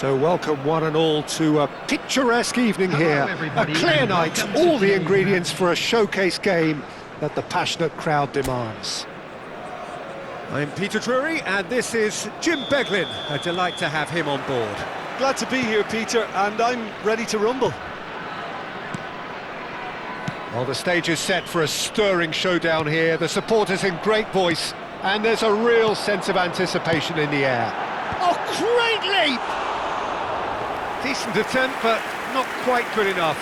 So welcome one and all to a picturesque evening here. A clear night, all the ingredients for a showcase game that the passionate crowd demands. I'm Peter Drury and this is Jim Beglin. A delight to have him on board. Glad to be here, Peter, and I'm ready to rumble. Well, the stage is set for a stirring showdown here. The supporters in great voice, and there's a real sense of anticipation in the air. Oh, great leap! Decent attempt, but not quite good enough.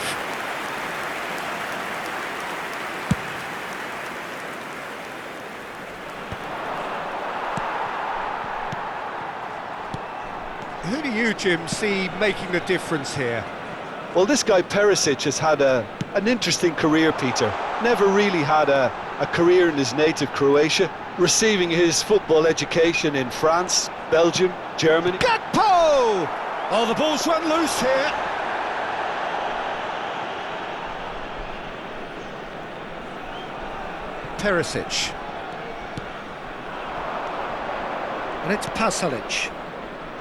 Who do you, Jim, see making the difference here? Well, this guy Perisic has had an interesting career, Peter. Never really had a career in his native Croatia, receiving his football education in France, Belgium, Germany. Gakpo! Oh, the ball's run loose here. Perisic. And it's Pasalic.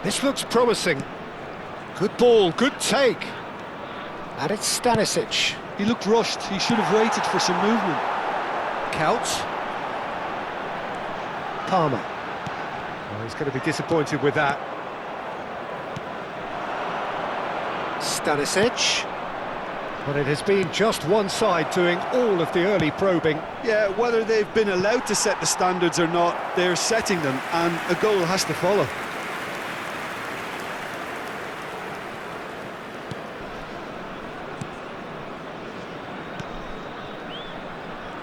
This looks promising. Good ball, good take. And it's Stanisic. He looked rushed. He should have waited for some movement. Couch. Palmer. Oh, he's going to be disappointed with that. Stanisic. But it has been just one side doing all of the early probing. Yeah, whether they've been allowed to set the standards or not, they're setting them, and a goal has to follow.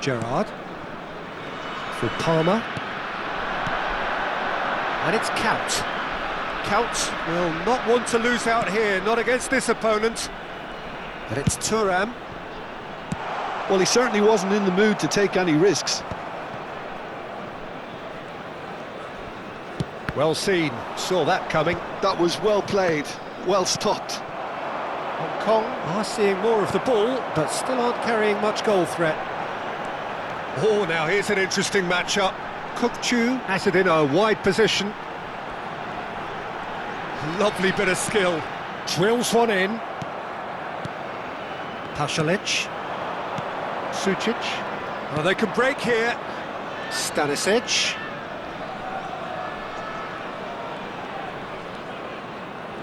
Gerrard. For Palmer. And it's Count. Count will not want to lose out here, not against this opponent. And it's Thuram. Well, he certainly wasn't in the mood to take any risks. Well seen, saw that coming. That was well played, well stopped. Hong Kong are seeing more of the ball, but still aren't carrying much goal threat. Oh, now here's an interesting matchup. Kukçu has it in a wide position. Lovely bit of skill. Drills one in. Pasalic. Sucic. Oh, they can break here. Stanisic.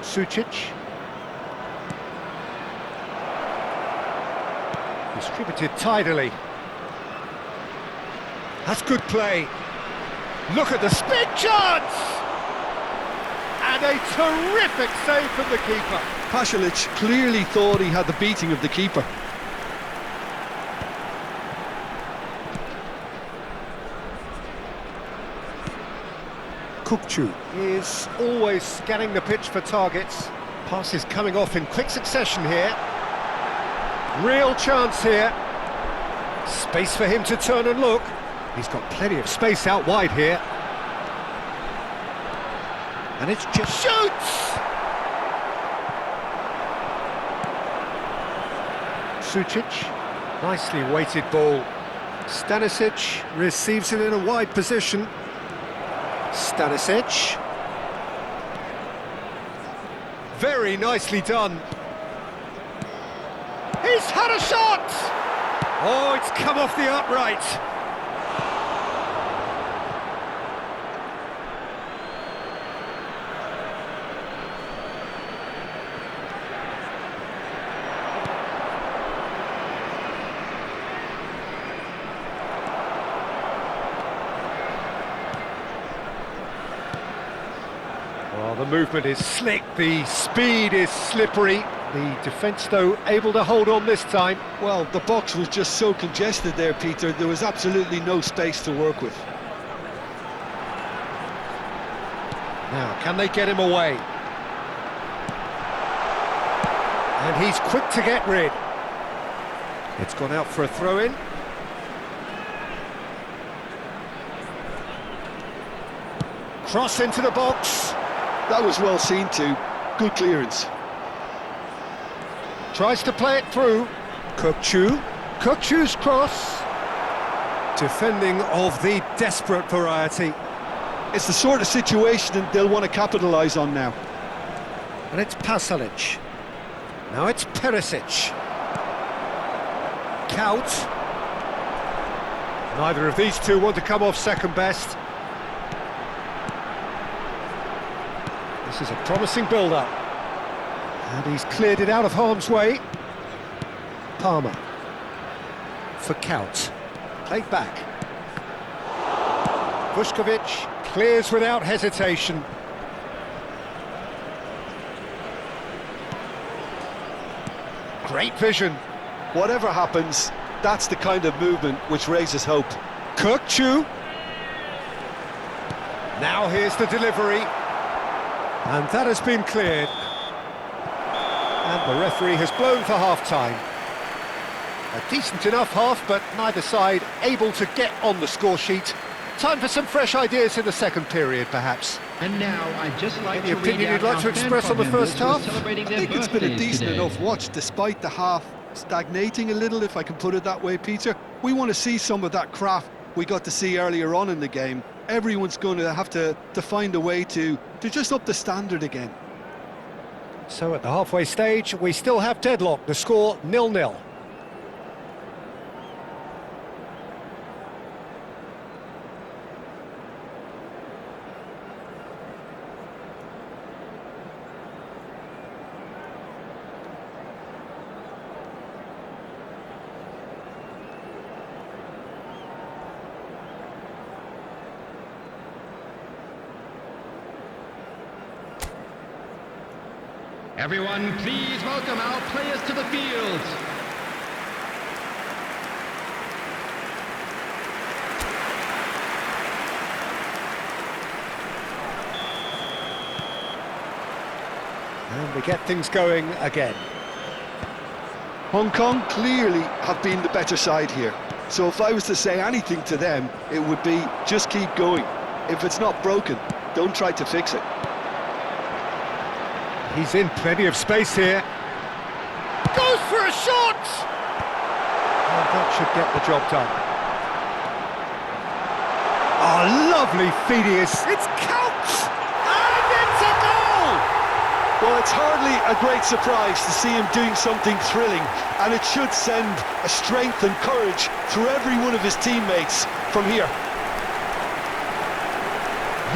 Sucic. Distributed tidily. That's good play. Look at the big chance! And a terrific save from the keeper. Pasalic clearly thought he had the beating of the keeper. Kukçu is always scanning the pitch for targets. Passes coming off in quick succession here. Real chance here. Space for him to turn and look. He's got plenty of space out wide here. And it's just shoots! Sucic, nicely weighted ball. Stanisic receives it in a wide position. Stanisic. Very nicely done. He's had a shot! Oh, it's come off the upright. Well, the movement is slick, the speed is slippery. The defence, though, able to hold on this time. Well, the box was just so congested there, Peter. There was absolutely no space to work with. Now, can they get him away? And he's quick to get rid. It's gone out for a throw-in. Cross into the box. That was well seen too. Good clearance. Tries to play it through. Kukçu. Kukçu's cross. Defending of the desperate variety. It's the sort of situation that they'll want to capitalise on now. And it's Pasalic. Now it's Perisic. Kaut. Neither of these two want to come off second best. This is a promising build-up. And he's cleared it out of harm's way. Palmer. For Kaut. Played back. Vuskovic clears without hesitation. Great vision. Whatever happens, that's the kind of movement which raises hope. Kirkchu. Now here's the delivery. And that has been cleared. And the referee has blown for half-time. A decent enough half, but neither side able to get on the score sheet. Time for some fresh ideas in the second period, perhaps. And now I'd just like Any to opinion read you'd out like our to express on the fan club first members who half? are celebrating I their think it's been a birthdays decent today. enough watch, despite the half stagnating a little, if I can put it that way, Peter. We want to see some of that craft we got to see earlier on in the game. Everyone's going to have to find a way to just up the standard again. So at the halfway stage, we still have deadlock. The score 0-0. Everyone, please welcome our players to the field. And we get things going again. Hong Kong clearly have been the better side here. So if I was to say anything to them, it would be just keep going. If it's not broken, don't try to fix it. He's in plenty of space here. Goes for a shot! And that should get the job done. Oh, lovely Phidias. It's Kaut! And it's a goal! Well, it's hardly a great surprise to see him doing something thrilling, and it should send a strength and courage through every one of his teammates from here.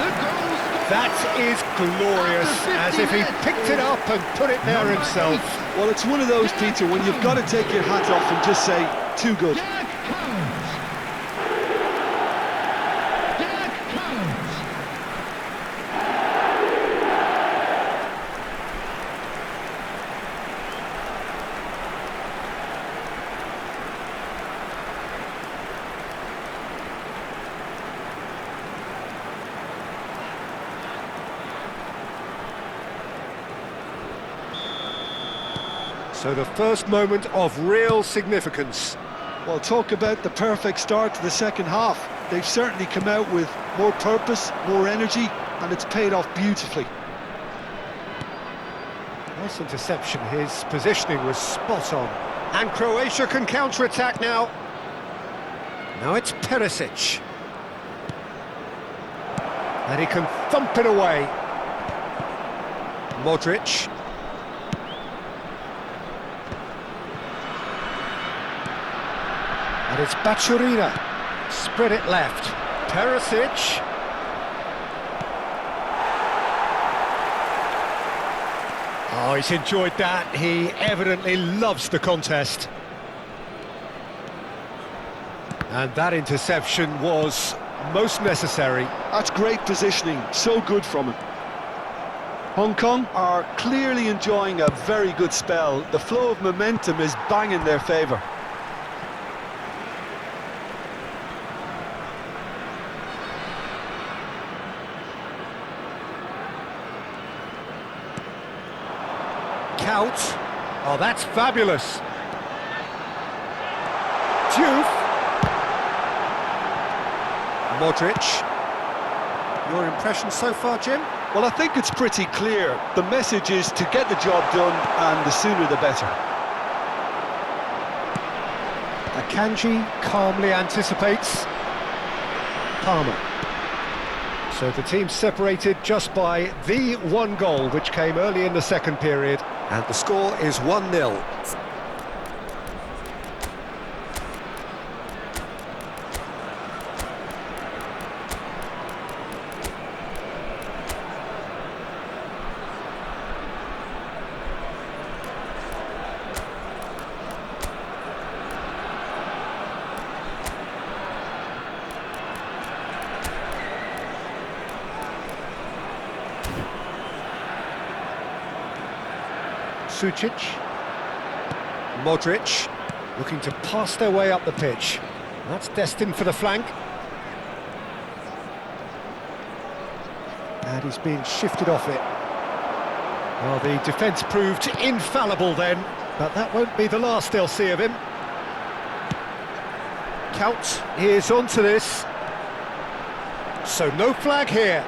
The goal scorer. That is glorious, as if he picked it up and put it there himself. Well, it's one of those, Peter, when you've got to take your hat off and just say, too good. Jack Coates. Jack Coates. So the first moment of real significance. Well, talk about the perfect start to the second half. They've certainly come out with more purpose, more energy, and it's paid off beautifully. Nice interception, his positioning was spot on. And Croatia can counter-attack now. Now it's Perisic. And he can thump it away. Modric. And it's Bachurina. Spread it left. Perisic. Oh, he's enjoyed that. He evidently loves the contest. And that interception was most necessary. That's great positioning, so good from him. Hong Kong are clearly enjoying a very good spell. The flow of momentum is bang in their favour. Kaut. Oh, that's fabulous. Diouf. Modric. Your impression so far, Jim? Well, I think it's pretty clear. The message is to get the job done, and the sooner the better. Akanji calmly anticipates. Palmer. So the team separated just by the one goal, which came early in the second period. And the score is 1-0. Sučić, Modric, looking to pass their way up the pitch. That's destined for the flank. And he's being shifted off it. Well, the defence proved infallible then, but that won't be the last they'll see of him. Kuyt is onto this. So no flag here.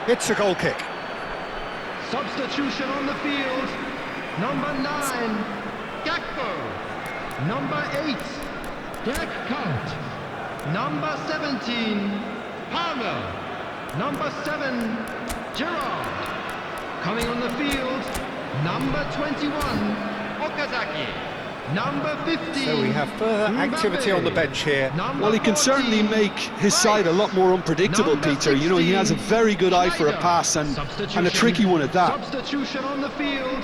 It's a goal kick. Substitution on the field. Number 9, Gakpo. Number 8, Dirk Kuyt. Number 17, Palmer. Number 7, Gerrard. Coming on the field, number 21, Okazaki. Number 15. So we have further activity on the bench here. Well, he can certainly make his side a lot more unpredictable, Peter. You know, he has a very good eye for a pass and a tricky one at that. Substitution on the field.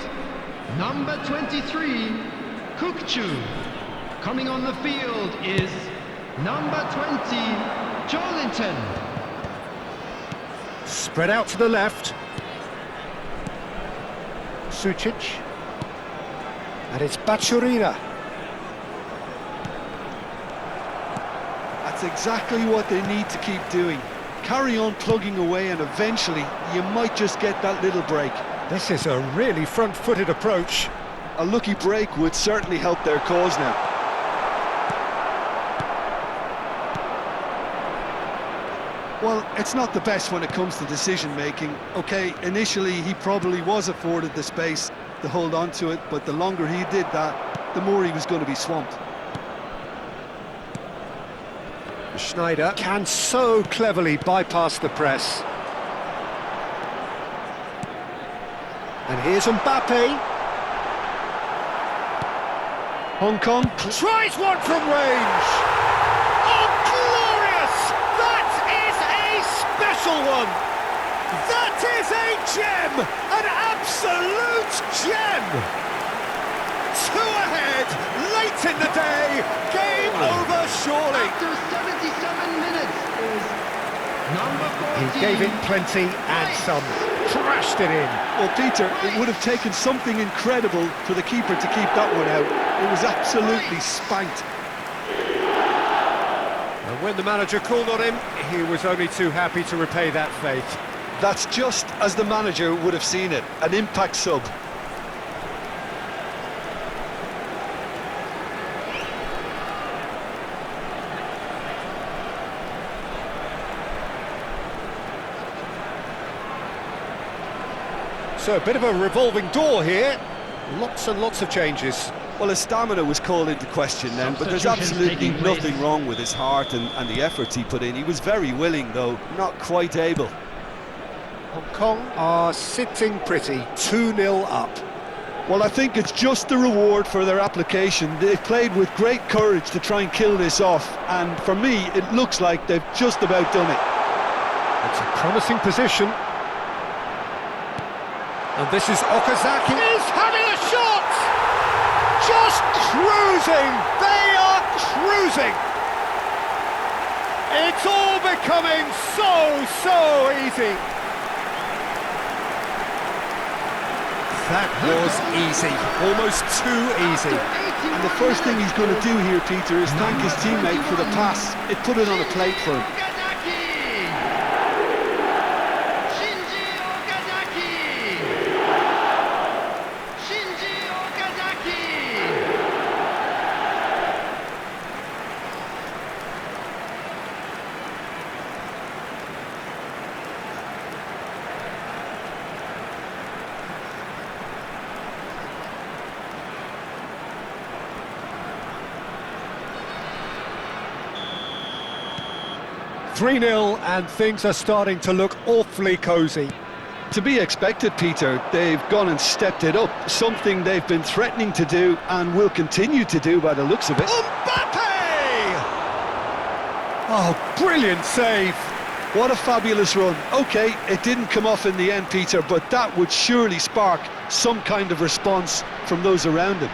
Number 23, Kukçu. Coming on the field is number 20, Joelinton. Spread out to the left. Sučić. And it's Bachurina. That's exactly what they need to keep doing. Carry on plugging away and eventually you might just get that little break. This is a really front-footed approach. A lucky break would certainly help their cause now. Well, it's not the best when it comes to decision-making. Okay, initially he probably was afforded the space to hold on to it, but the longer he did that, the more he was going to be swamped. Schneider can so cleverly bypass the press. And here's Mbappe. Hong Kong Tries one from range. Oh, glorious! That is a special one. That is a gem, an absolute gem. 2 ahead, late in the day, game over surely. After 77 minutes is number 14. He gave it plenty and some, crashed it in. Well, Peter, it would have taken something incredible for the keeper to keep that one out. It was absolutely spanked. And when the manager called on him, he was only too happy to repay that faith. That's just as the manager would have seen it, an impact sub. So a bit of a revolving door here. Lots and lots of changes. Well, his stamina was called into question then, but there's absolutely nothing wrong with his heart and the efforts he put in. He was very willing, though, not quite able. Hong Kong are sitting pretty, 2-0 up. Well, I think it's just the reward for their application. They've played with great courage to try and kill this off, and for me, it looks like they've just about done it. It's a promising position. And this is Okazaki. He's having a shot! Just cruising! They are cruising! It's all becoming so easy. That was easy, almost too easy. And the first thing he's going to do here, Peter, is thank his teammate for the pass. It put it on a plate for him. 3-0 and things are starting to look awfully cosy. To be expected, Peter. They've gone and stepped it up, something they've been threatening to do and will continue to do by the looks of it. Mbappe! Oh, brilliant save. What a fabulous run. OK, it didn't come off in the end, Peter, but that would surely spark some kind of response from those around him.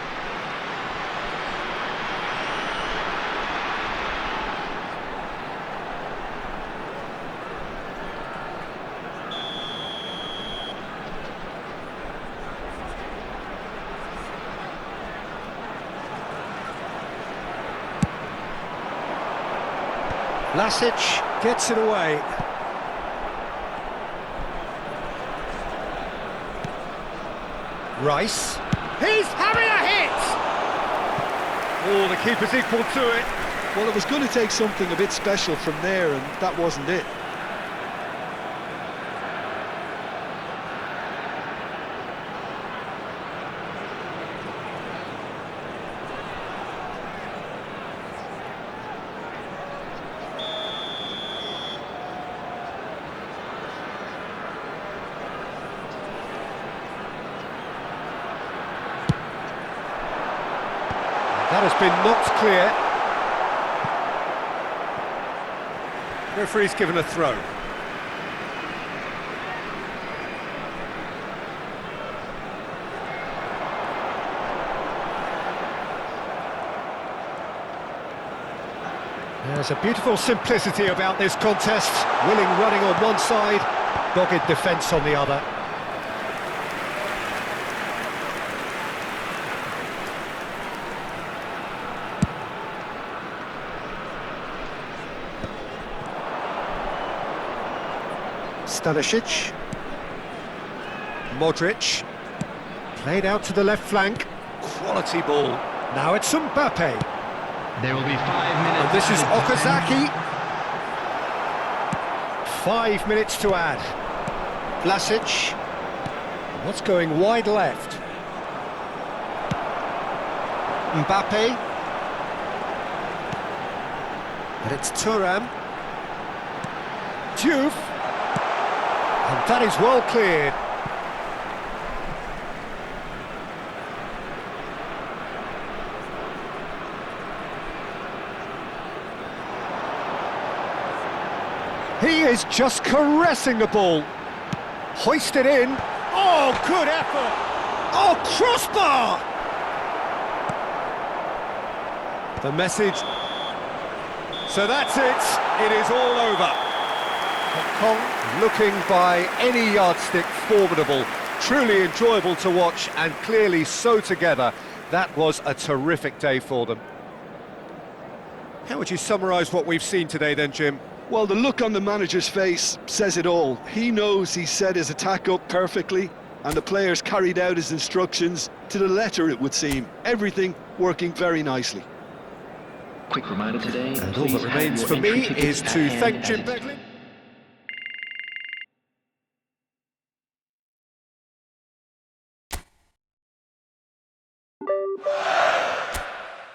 Vlasic gets it away. Rice. He's having a hit! Oh, the keeper's equal to it. Well, it was going to take something a bit special from there, and that wasn't it. That has been knocked clear. Referee's given a throw. There's a beautiful simplicity about this contest. Willing running on one side, dogged defence on the other. Stanisic. Modric. Played out to the left flank. Quality ball. Now it's Mbappe. There will be 5 minutes. And this is Okazaki. 5 minutes to add. Vlasic. What's going wide left? Mbappe. And it's Thuram. Diouf. And that is well cleared. He is just caressing the ball. Hoisted in. Oh, good effort. Oh, crossbar! The message. So that's it. It is all over. Hong Kong looking by any yardstick formidable. Truly enjoyable to watch and clearly so together. That was a terrific day for them. How would you summarise what we've seen today then, Jim? Well, the look on the manager's face says it all. He knows he set his attack up perfectly, and the players carried out his instructions to the letter, it would seem. Everything working very nicely. Quick reminder today. And all that remains for me is to thank Jim Beglin.